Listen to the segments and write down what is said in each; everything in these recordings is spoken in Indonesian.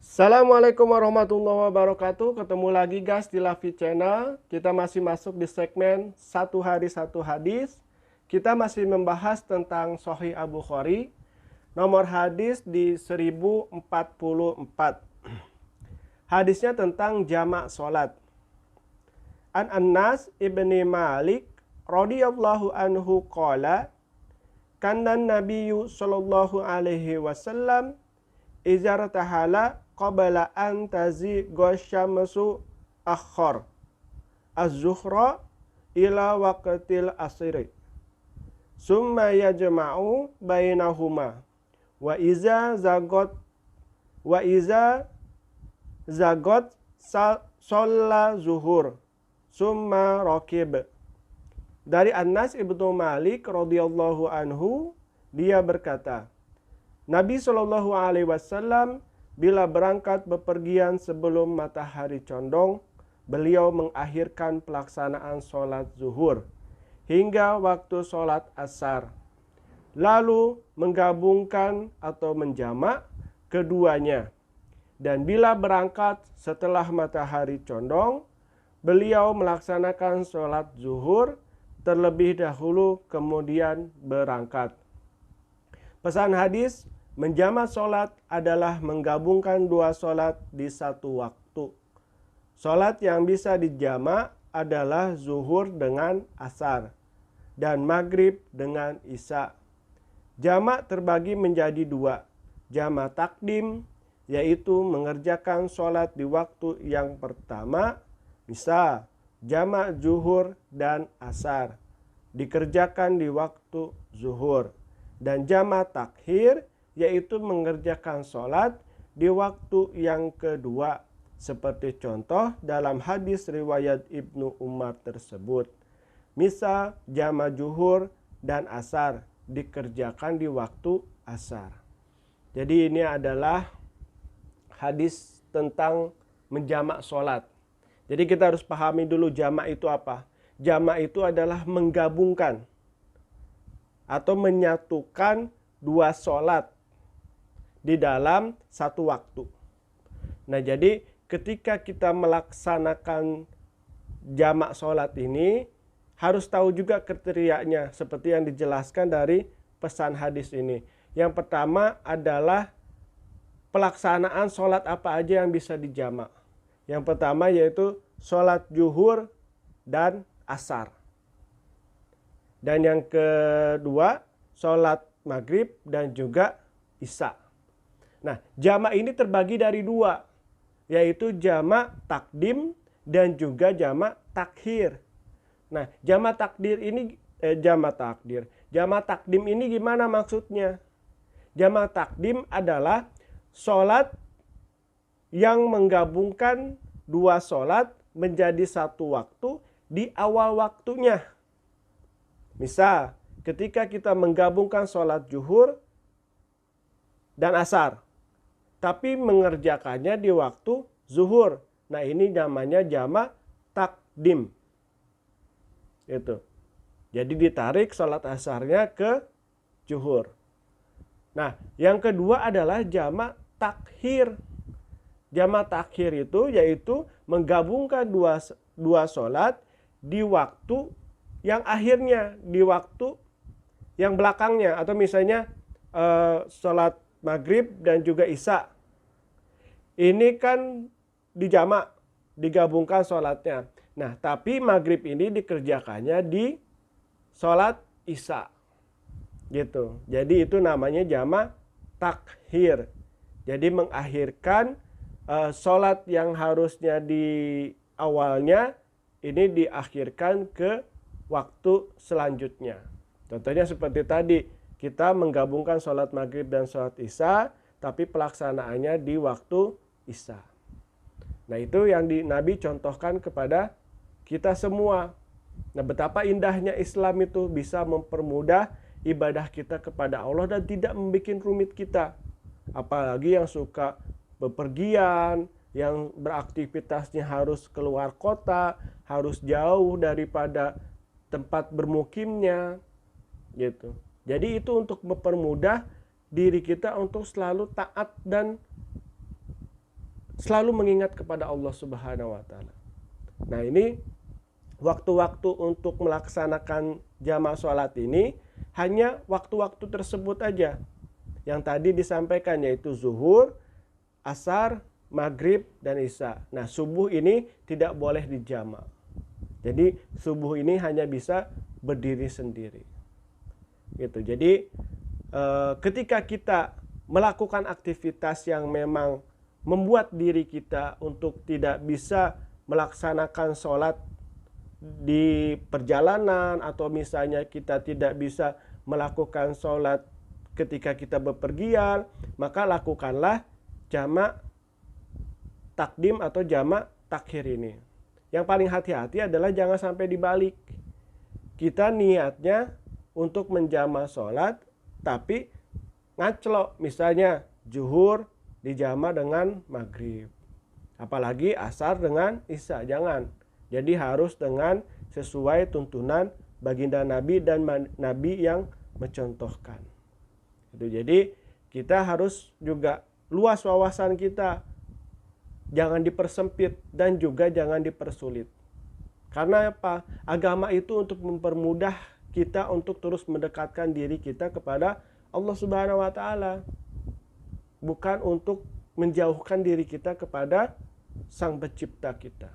Assalamualaikum warahmatullahi wabarakatuh. Ketemu lagi guys di Lafi Channel. Kita masih masuk di segmen satu hari satu hadis. Kita masih membahas tentang Sahih Al-Bukhari. Nomor hadis di 1044. Hadisnya tentang jamak sholat. An Anas ibni Malik radhiyallahu anhu qala kana Nabiyyu sallallahu alaihi wasallam izar tahala qabla an tazigha syamsu akhar az-zuhra ila waqtil asri summa yajma'u bainahuma wa iza zagot shalla zuhur summa rakib. Dari Anas ibnu Malik radhiyallahu anhu, dia berkata, Nabi Shallallahu Alaihi Wasallam bila berangkat bepergian sebelum matahari condong, beliau mengakhirkan pelaksanaan sholat zuhur hingga waktu sholat asar, lalu menggabungkan atau menjamak keduanya. Dan bila berangkat setelah matahari condong, beliau melaksanakan sholat zuhur terlebih dahulu kemudian berangkat. Pesan hadis, menjamak sholat adalah menggabungkan dua sholat di satu waktu. Sholat yang bisa dijamak adalah zuhur dengan asar dan maghrib dengan isya. Jamak terbagi menjadi dua. Jamak takdim, yaitu mengerjakan sholat di waktu yang pertama, misal jamak zuhur dan asar, dikerjakan di waktu zuhur. Dan jamak takhir, yaitu mengerjakan sholat di waktu yang kedua. Seperti contoh dalam hadis riwayat Ibnu Umar tersebut. Misal jamak zuhur dan asar dikerjakan di waktu asar. Jadi ini adalah hadis tentang menjamak sholat. Jadi kita harus pahami dulu jamak itu apa. Jamak itu adalah menggabungkan atau menyatukan dua sholat di dalam satu waktu. Nah, jadi ketika kita melaksanakan jamak sholat ini, harus tahu juga kriterianya seperti yang dijelaskan dari pesan hadis ini. Yang pertama adalah pelaksanaan sholat apa aja yang bisa dijamak. Yang pertama yaitu sholat zuhur dan asar. Dan yang kedua, sholat maghrib dan juga isya. Nah, jamak ini terbagi dari dua, yaitu jamak takdim dan juga jamak takhir. Nah, jamak takdim ini gimana maksudnya? Jamak takdim adalah sholat yang menggabungkan dua sholat menjadi satu waktu di awal waktunya. Misal, ketika kita menggabungkan sholat zuhur dan asar, tapi mengerjakannya di waktu zuhur. Nah, ini namanya jamak takdim. Itu. Jadi ditarik sholat asarnya ke zuhur. Nah, yang kedua adalah jamak takhir. Jamak takhir itu yaitu menggabungkan dua sholat di waktu yang akhirnya, di waktu yang belakangnya. Atau misalnya sholat maghrib dan juga isya. Ini kan dijamak, digabungkan sholatnya. Nah, tapi maghrib ini dikerjakannya di sholat isya. Gitu. Jadi itu namanya jamak takhir. Jadi mengakhirkan sholat yang harusnya di awalnya, ini diakhirkan ke waktu selanjutnya. Contohnya seperti tadi, kita menggabungkan sholat maghrib dan sholat isya, tapi pelaksanaannya di waktu isya. Nah, itu yang Nabi contohkan kepada kita semua. Nah, betapa indahnya Islam itu bisa mempermudah ibadah kita kepada Allah dan tidak membuat rumit kita. Apalagi yang suka bepergian, yang beraktivitasnya harus keluar kota, harus jauh daripada tempat bermukimnya, gitu. Jadi itu untuk mempermudah diri kita untuk selalu taat dan selalu mengingat kepada Allah Subhanahu wa taala. Nah, ini waktu-waktu untuk melaksanakan jamaah sholat ini hanya waktu-waktu tersebut aja. Yang tadi disampaikan yaitu zuhur, asar, maghrib, dan isya. Nah, subuh ini tidak boleh dijama'. Jadi subuh ini hanya bisa berdiri sendiri. Gitu. Jadi ketika kita melakukan aktivitas yang memang membuat diri kita untuk tidak bisa melaksanakan sholat di perjalanan, atau misalnya kita tidak bisa melakukan sholat ketika kita bepergian, maka lakukanlah jamak takdim atau jamak takhir ini. Yang paling hati-hati adalah jangan sampai dibalik. Kita niatnya untuk menjamak sholat, tapi ngaclok, misalnya zuhur dijama dengan maghrib, apalagi asar dengan isya, jangan. Jadi harus dengan sesuai tuntunan baginda Nabi dan Nabi yang mencontohkan. Jadi kita harus juga luas wawasan kita, jangan dipersempit dan juga jangan dipersulit. Karena apa? Agama itu untuk mempermudah kita untuk terus mendekatkan diri kita kepada Allah Subhanahu wa taala. Bukan untuk menjauhkan diri kita kepada Sang Pencipta kita.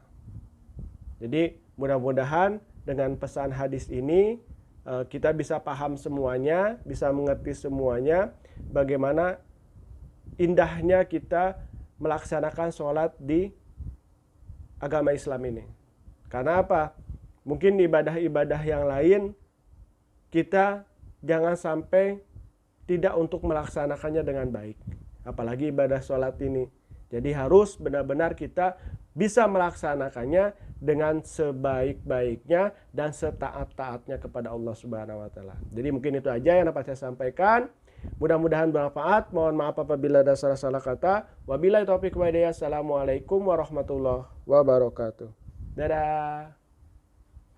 Jadi mudah-mudahan dengan pesan hadis ini kita bisa paham semuanya, bisa mengerti semuanya, bagaimana indahnya kita melaksanakan sholat di agama Islam ini. Karena apa? Mungkin ibadah-ibadah yang lain kita jangan sampai tidak untuk melaksanakannya dengan baik. Apalagi ibadah sholat ini. Jadi harus benar-benar kita bisa melaksanakannya dengan sebaik-baiknya dan setaat-taatnya kepada Allah Subhanahu wa taala. Jadi mungkin itu aja yang dapat saya sampaikan. Mudah-mudahan bermanfaat. Mohon maaf apabila ada salah-salah kata. Wabillahi taufiq wal hidayah. Assalamualaikum warahmatullahi wabarakatuh. Dadah.